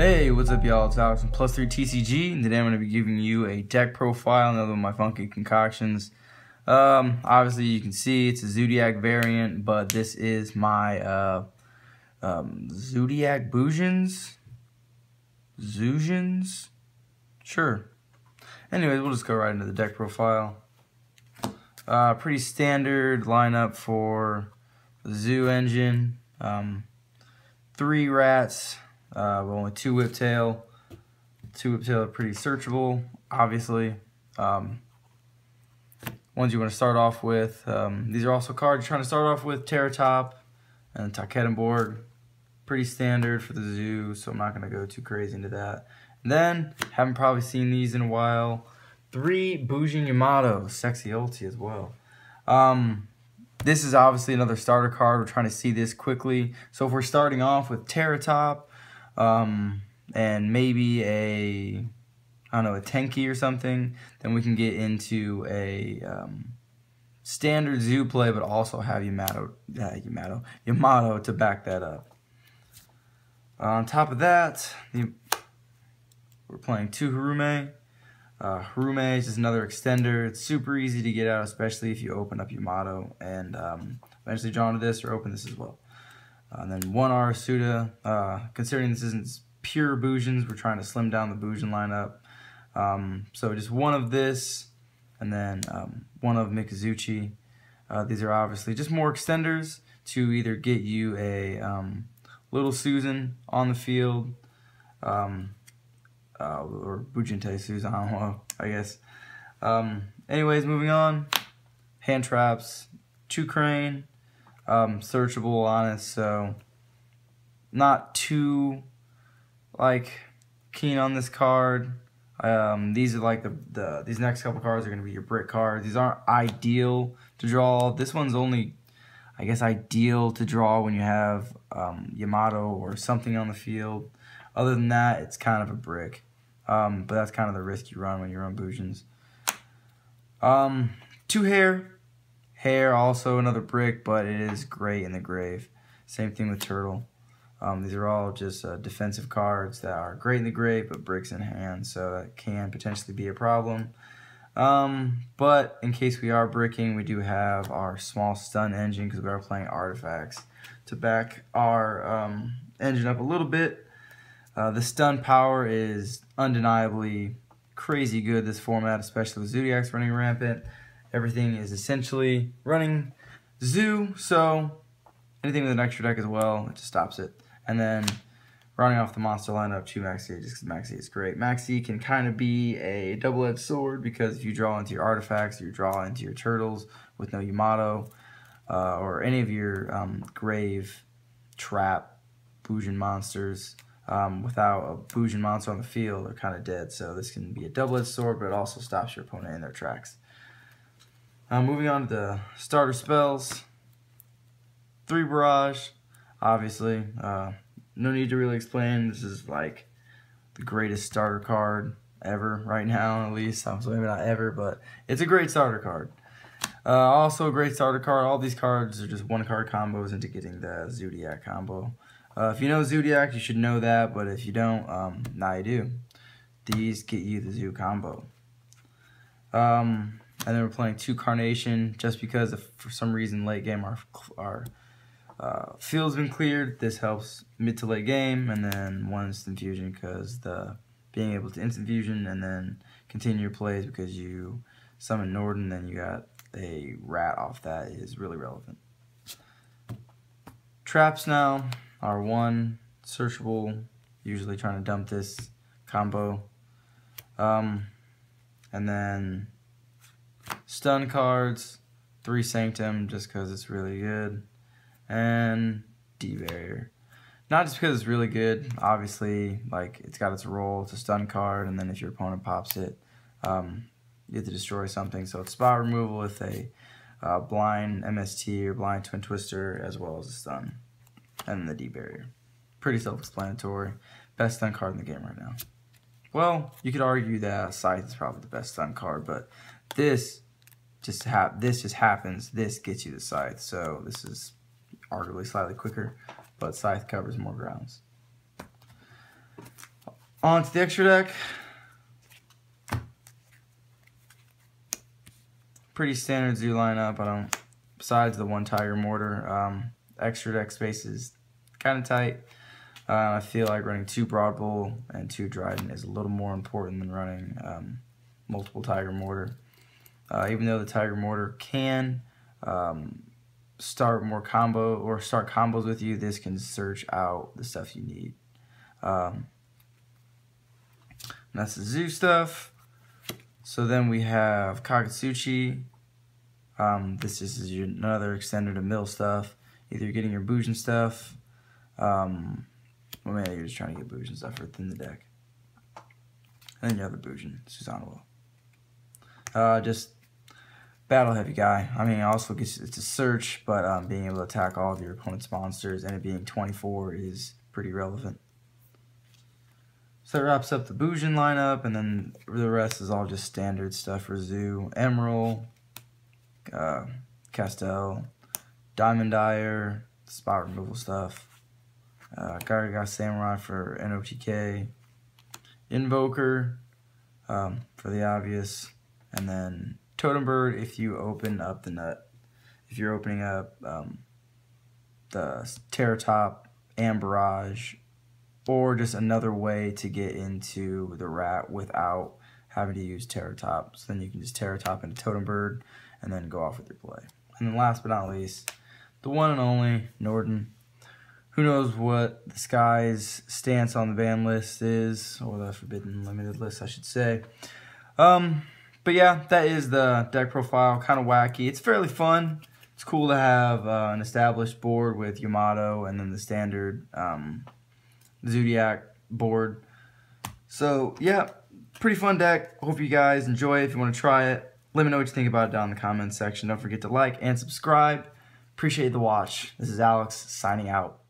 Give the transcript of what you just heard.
Hey, what's up y'all, it's Alex from +3 TCG, and today I'm going to be giving you a deck profile, another one of my funky concoctions. Obviously you can see it's a Zoodiac variant, but this is my Zoodiac Bujins? Zoojins? Sure. Anyways, we'll just go right into the deck profile. Pretty standard lineup for the Zoo engine. 3 rats. But only 2 whiptail. 2 whiptail are pretty searchable, obviously. Ones you want to start off with. These are also cards you're trying to start off with. Terratop and Taketenborg. Pretty standard for the zoo, so I'm not going to go too crazy into that. And then, haven't probably seen these in a while. 3 Bujin Yamato. Sexy ulti as well. This is obviously another starter card. We're trying to see this quickly. So if we're starting off with Terratop, and maybe a Tenki or something, then we can get into a standard zoo play, but also have Yamato to back that up. On top of that, we're playing 2 Harume. Harume is just another extender. It's super easy to get out, especially if you open up Yamato and eventually draw into this or open this as well. And then 1 Arasuda. Considering this isn't pure Bujins, we're trying to slim down the Bujin lineup. So just 1 of this, and then 1 of Mikazuchi. These are obviously just more extenders to either get you a Little Susan on the field, or Bujinte Susan, I don't know, I guess. Anyways, moving on. Hand traps, 2 Crane. Searchable, honest, so not too keen on this card. These are like these next couple cards are going to be your brick cards. These aren't ideal to draw. This one's only, I guess, ideal to draw when you have Yamato or something on the field. Other than that, it's kind of a brick. But that's kind of the risk you run when you run Bujins. 2 Hair. Hair, also another brick, but it is great in the grave. Same thing with Turtle. These are all just defensive cards that are great in the grave, but bricks in hand, so that can potentially be a problem. But in case we are bricking, we do have our small stun engine, because we are playing artifacts, to back our engine up a little bit. The stun power is undeniably crazy good this format, especially with Zoodiacs running rampant. Everything is essentially running Zoo, so anything with an extra deck as well, it just stops it. And then running off the monster lineup, 2 Maxi, just because Maxi is great. Maxi can kind of be a double-edged sword, because if you draw into your artifacts, you draw into your turtles with no Yamato, or any of your grave, trap, Bujin monsters, without a Bujin monster on the field, they're kind of dead. So this can be a double-edged sword, but it also stops your opponent in their tracks. Moving on to the starter spells. 3 Barrage, obviously. No need to really explain. This is like the greatest starter card ever right now, at least. So maybe not ever, but it's a great starter card. Also a great starter card. All these cards are just 1-card combos into getting the Zoodiac combo. If you know Zoodiac, you should know that, but if you don't, now you do. These get you the Zoo combo. And then we're playing 2 Carnation, just because if for some reason late game our field's been cleared, this helps mid to late game. And then 1 Instant Fusion, because being able to Instant Fusion and then continue your plays because you summon Norden, then you got a rat off that is really relevant. Traps now are 1 searchable, usually trying to dump this combo. And then stun cards, 3 Sanctum, just because it's really good, and D-Barrier. Not just because it's really good, obviously, it's got its role, it's a stun card, and then if your opponent pops it, you have to destroy something, so it's spot removal with a blind MST or blind Twin Twister, as well as a stun, and the D-Barrier. Pretty self-explanatory. Best stun card in the game right now. Well, you could argue that Scythe is probably the best stun card, but this just happens. This gets you the Scythe, so this is arguably slightly quicker, but Scythe covers more grounds. On to the extra deck. Pretty standard zoo lineup. Besides the one Tiger Mortar, extra deck space is kind of tight. I feel like running 2 Broad Bull and 2 Dryden is a little more important than running multiple Tiger Mortar. Even though the Tiger Mortar can start combos with you, this can search out the stuff you need. And that's the zoo stuff. So then we have Kagutsuchi. This is another extended to mill stuff. Either you're getting your Bujin stuff. Well, maybe you're just trying to get Bujin stuff within the deck. And then you have the Bujin, Susanoo. Just battle heavy guy. I mean, also it's a search, but being able to attack all of your opponent's monsters and it being 24 is pretty relevant. So that wraps up the Bujin lineup, and then the rest is all just standard stuff for Zoo. Emerald, Castel, Diamond Dyer, spot removal stuff. Gariga Samurai for NOTK, Invoker for the obvious, and then Totem Bird if you open up the nut. If you're opening up the Terratop and Barrage, or just another way to get into the rat without having to use Terratop. So then you can just Terratop into Totem Bird and then go off with your play. And then last but not least, the one and only Norden. Who knows what the Sky's stance on the ban list is, or the Forbidden Limited list, I should say. But yeah, that is the deck profile. Kind of wacky. It's fairly fun. It's cool to have an established board with Yamato and then the standard Zoodiac board. So yeah, pretty fun deck. Hope you guys enjoy it. If you want to try it, let me know what you think about it down in the comments section. Don't forget to like and subscribe. Appreciate the watch. This is Alex signing out.